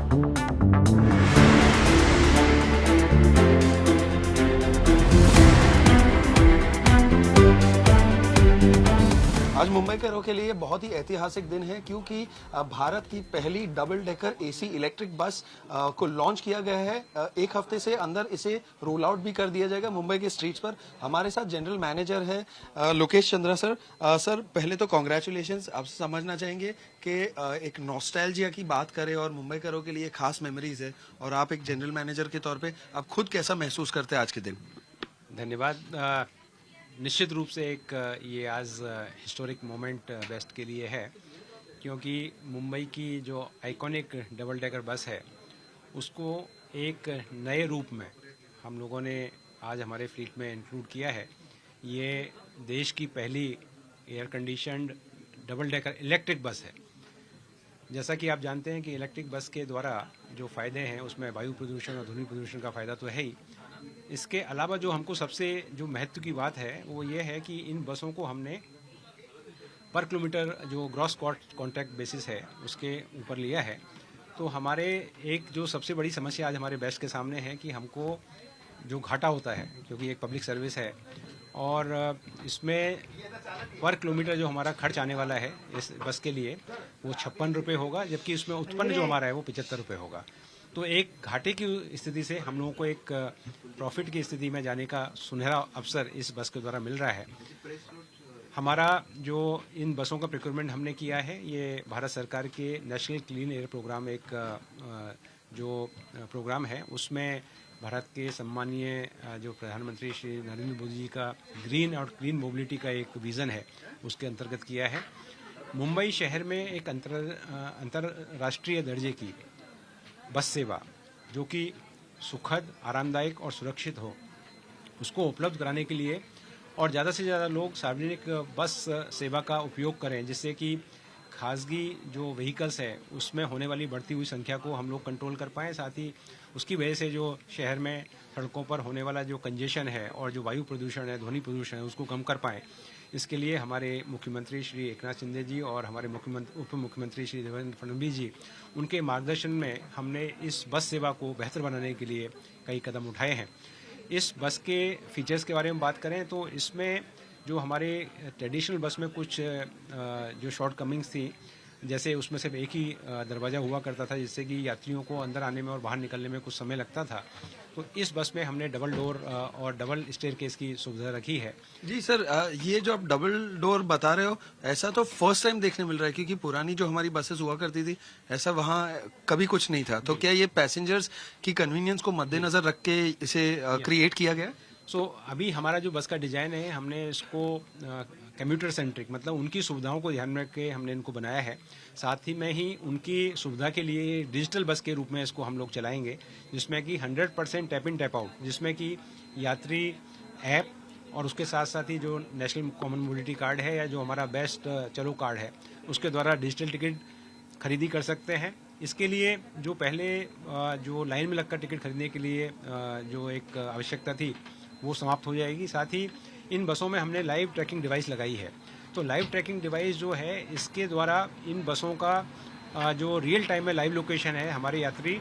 आज मुंबईकरों के लिए बहुत ही ऐतिहासिक दिन है क्योंकि भारत की पहली double decker AC electric bus को लॉन्च किया गया है। एक हफ्ते से अंदर इसे रोल आउट भी कर दिया जाएगा मुंबई के स्ट्रीट्स पर। हमारे साथ जनरल मैनेजर है लोकेश चंद्रा सर। सर पहले तो कॉन्ग्रेचुलेशंस, आपसे समझना चाहेंगे कि एक नॉस्टैल्जिया की बात करें और मुंबईकरों के लिए खास मेमोरीज है, और आप एक जनरल मैनेजर के तौर पे आप खुद कैसा महसूस करते हैं आज के दिन? धन्यवाद। निश्चित रूप से एक ये आज हिस्टोरिक मोमेंट बेस्ट के लिए है, क्योंकि मुंबई की जो आइकॉनिक डबल डेकर बस है उसको एक नए रूप में हम लोगों ने आज हमारे फ्लीट में इंक्लूड किया है। ये देश की पहली air conditioned double decker electric bus है। जैसा कि आप जानते हैं कि इलेक्ट्रिक बस के द्वारा जो फ़ायदे हैं उसमें वायु प्रदूषण और ध्वनि प्रदूषण का फ़ायदा तो है ही। इसके अलावा जो हमको सबसे जो महत्व की बात है वो ये है कि इन बसों को हमने पर किलोमीटर जो ग्रॉस कॉन्ट्रैक्ट बेसिस है उसके ऊपर लिया है। तो हमारे एक जो सबसे बड़ी समस्या आज हमारे बेस्ट के सामने है कि हमको जो घाटा होता है, क्योंकि एक पब्लिक सर्विस है और इसमें पर किलोमीटर जो हमारा खर्च आने वाला है इस बस के लिए वो 56 रुपये होगा, जबकि उसमें उत्पन्न जो हमारा है वो 75 रुपये होगा। तो एक घाटे की स्थिति से हम लोगों को एक प्रॉफिट की स्थिति में जाने का सुनहरा अवसर इस बस के द्वारा मिल रहा है। हमारा जो इन बसों का प्रिक्योरमेंट हमने किया है ये भारत सरकार के नेशनल क्लीन एयर प्रोग्राम एक जो प्रोग्राम है उसमें भारत के सम्मानीय जो प्रधानमंत्री श्री नरेंद्र मोदी जी का ग्रीन और क्लीन मोबिलिटी का एक विज़न है उसके अंतर्गत किया है। मुंबई शहर में एक अंतर्राष्ट्रीय दर्जे की बस सेवा जो कि सुखद, आरामदायक और सुरक्षित हो उसको उपलब्ध कराने के लिए और ज़्यादा से ज़्यादा लोग सार्वजनिक बस सेवा का उपयोग करें, जिससे कि खासगी जो व्हीकल्स है उसमें होने वाली बढ़ती हुई संख्या को हम लोग कंट्रोल कर पाएँ। साथ ही उसकी वजह से जो शहर में सड़कों पर होने वाला जो कंजेशन है और जो वायु प्रदूषण है, ध्वनि प्रदूषण है, उसको कम कर पाएँ। इसके लिए हमारे मुख्यमंत्री श्री एकनाथ शिंदे जी और हमारे उप मुख्यमंत्री श्री देवेंद्र फडणवीस जी, उनके मार्गदर्शन में हमने इस बस सेवा को बेहतर बनाने के लिए कई कदम उठाए हैं। इस बस के फीचर्स के बारे में बात करें तो इसमें जो हमारे ट्रेडिशनल बस में कुछ जो शॉर्ट कमिंग्स थी, जैसे उसमें सिर्फ एक ही दरवाज़ा हुआ करता था जिससे कि यात्रियों को अंदर आने में और बाहर निकलने में कुछ समय लगता था। तो इस बस में हमने डबल डोर और डबल स्टेयरकेस की सुविधा रखी है। जी सर, ये जो आप डबल डोर बता रहे हो ऐसा तो फर्स्ट टाइम देखने मिल रहा है, क्योंकि पुरानी जो हमारी बसेस हुआ करती थी ऐसा वहाँ कभी कुछ नहीं था। तो क्या ये पैसेंजर्स की कन्वीनियंस को मद्देनजर रख के इसे क्रिएट किया गया? अभी हमारा जो बस का डिज़ाइन है हमने इसको कम्यूटर सेंट्रिक, मतलब उनकी सुविधाओं को ध्यान में रख के हमने इनको बनाया है। साथ ही में ही उनकी सुविधा के लिए डिजिटल बस के रूप में इसको हम लोग चलाएंगे, जिसमें कि 100% टैप इन टैप आउट, जिसमें कि यात्री ऐप और उसके साथ साथ ही जो नेशनल कॉमन मोबिलिटी कार्ड है या जो हमारा बेस्ट चलो कार्ड है उसके द्वारा डिजिटल टिकट खरीदी कर सकते हैं। इसके लिए जो पहले जो लाइन में लगकर टिकट खरीदने के लिए जो एक आवश्यकता थी वो समाप्त हो जाएगी। साथ ही इन बसों में हमने लाइव ट्रैकिंग डिवाइस लगाई है। तो लाइव ट्रैकिंग डिवाइस जो है इसके द्वारा इन बसों का जो रियल टाइम में लाइव लोकेशन है हमारे यात्री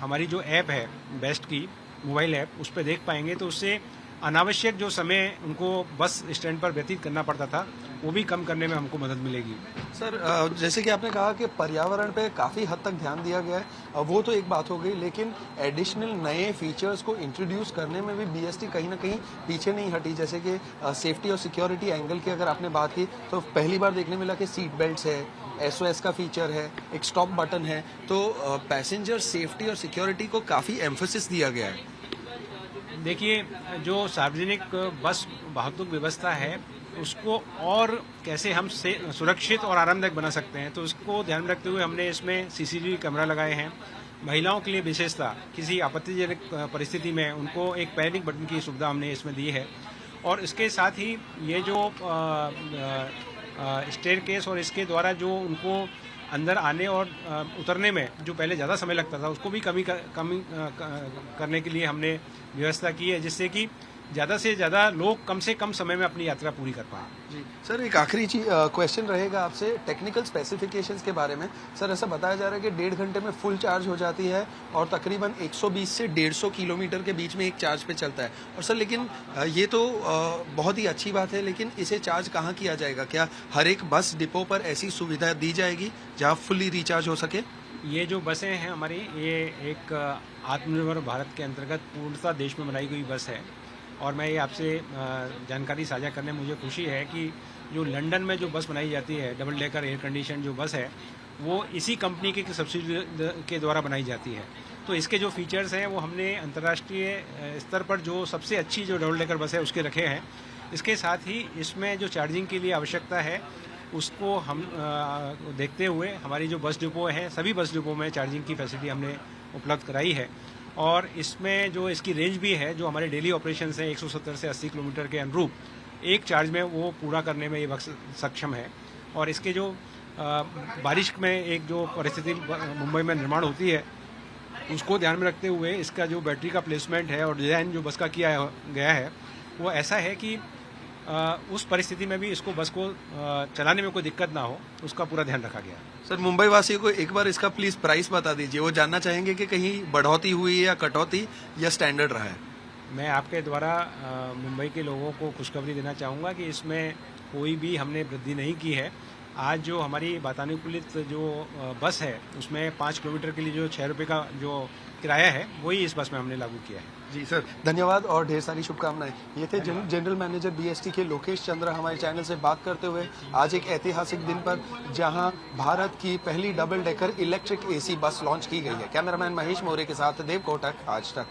हमारी जो ऐप है बेस्ट की मोबाइल ऐप उस पर देख पाएंगे। तो उससे अनावश्यक जो समय उनको बस स्टैंड पर व्यतीत करना पड़ता था वो भी कम करने में हमको मदद मिलेगी। सर जैसे कि आपने कहा कि पर्यावरण पे काफ़ी हद तक ध्यान दिया गया है, वो तो एक बात हो गई, लेकिन एडिशनल नए फीचर्स को इंट्रोड्यूस करने में भी बीएसटी कहीं ना कहीं पीछे नहीं हटी। जैसे कि सेफ्टी और सिक्योरिटी एंगल की अगर आपने बात की तो पहली बार देखने मिला कि सीट बेल्ट्स है, SOS का फीचर है, एक स्टॉप बटन है। तो पैसेंजर सेफ्टी और सिक्योरिटी को काफ़ी एम्फोसिस दिया गया है। देखिए, जो सार्वजनिक बस वाहतुक व्यवस्था है उसको और कैसे हम सुरक्षित और आरामदायक बना सकते हैं, तो उसको ध्यान में रखते हुए हमने इसमें CCTV कैमरा लगाए हैं। महिलाओं के लिए विशेषता किसी आपत्तिजनक परिस्थिति में उनको एक पैनिक बटन की सुविधा हमने इसमें दी है। और इसके साथ ही ये जो स्टेयरकेस और इसके द्वारा जो उनको अंदर आने और उतरने में जो पहले ज़्यादा समय लगता था उसको भी कमी करने के लिए हमने व्यवस्था की है, जिससे कि ज़्यादा से ज़्यादा लोग कम से कम समय में अपनी यात्रा पूरी कर पाएँ। जी सर, एक आखिरी क्वेश्चन रहेगा आपसे टेक्निकल स्पेसिफिकेशंस के बारे में। सर, ऐसा बताया जा रहा है कि 1.5 घंटे में फुल चार्ज हो जाती है और तकरीबन 120 से 150 किलोमीटर के बीच में एक चार्ज पे चलता है। और सर लेकिन ये तो बहुत ही अच्छी बात है, लेकिन इसे चार्ज कहाँ किया जाएगा? क्या हर एक बस डिपो पर ऐसी सुविधा दी जाएगी जहाँ फुल्ली रिचार्ज हो सके? ये जो बसें हैं हमारी, ये एक आत्मनिर्भर भारत के अंतर्गत पूर्णतः देश में बनाई गई बस है। और मैं ये आपसे जानकारी साझा करने में मुझे खुशी है कि जो लंदन में जो बस बनाई जाती है, डबल डेकर एयर कंडीशन जो बस है, वो इसी कंपनी के सब्सिडी के द्वारा बनाई जाती है। तो इसके जो फीचर्स हैं वो हमने अंतर्राष्ट्रीय स्तर पर जो सबसे अच्छी जो डबल डेकर बस है उसके रखे हैं। इसके साथ ही इसमें जो चार्जिंग के लिए आवश्यकता है उसको हम देखते हुए हमारी जो बस डिपो है, सभी बस डिपो में चार्जिंग की फैसिलिटी हमने उपलब्ध कराई है। और इसमें जो इसकी रेंज भी है, जो हमारे डेली ऑपरेशंस हैं 170 से 80 किलोमीटर के अनुरूप, एक चार्ज में वो पूरा करने में ये बस सक्षम है। और इसके जो बारिश में एक जो परिस्थिति मुंबई में निर्माण होती है, उसको ध्यान में रखते हुए इसका जो बैटरी का प्लेसमेंट है और डिज़ाइन जो बस का किया गया है वो ऐसा है कि उस परिस्थिति में भी इसको बस को चलाने में कोई दिक्कत ना हो, उसका पूरा ध्यान रखा गया। सर, मुंबई वासियों को एक बार इसका प्लीज प्राइस बता दीजिए। वो जानना चाहेंगे कि कहीं बढ़ोतरी हुई या कटौती या स्टैंडर्ड रहा है। मैं आपके द्वारा मुंबई के लोगों को खुशखबरी देना चाहूँगा कि इसमें कोई भी हमने वृद्धि नहीं की है। आज जो हमारी वातानुकूलित जो बस है उसमें 5 किलोमीटर के लिए जो 6 रुपये का जो किराया है वही इस बस में हमने लागू किया है। जी सर, धन्यवाद और ढेर सारी शुभकामनाएं। ये थे जनरल मैनेजर बीएसटी के लोकेश चंद्र हमारे चैनल से बात करते हुए आज एक ऐतिहासिक दिन पर जहां भारत की पहली double decker electric AC bus launch की गई है। कैमरामैन महेश मौर्य के साथ देव कोटक, आज तक।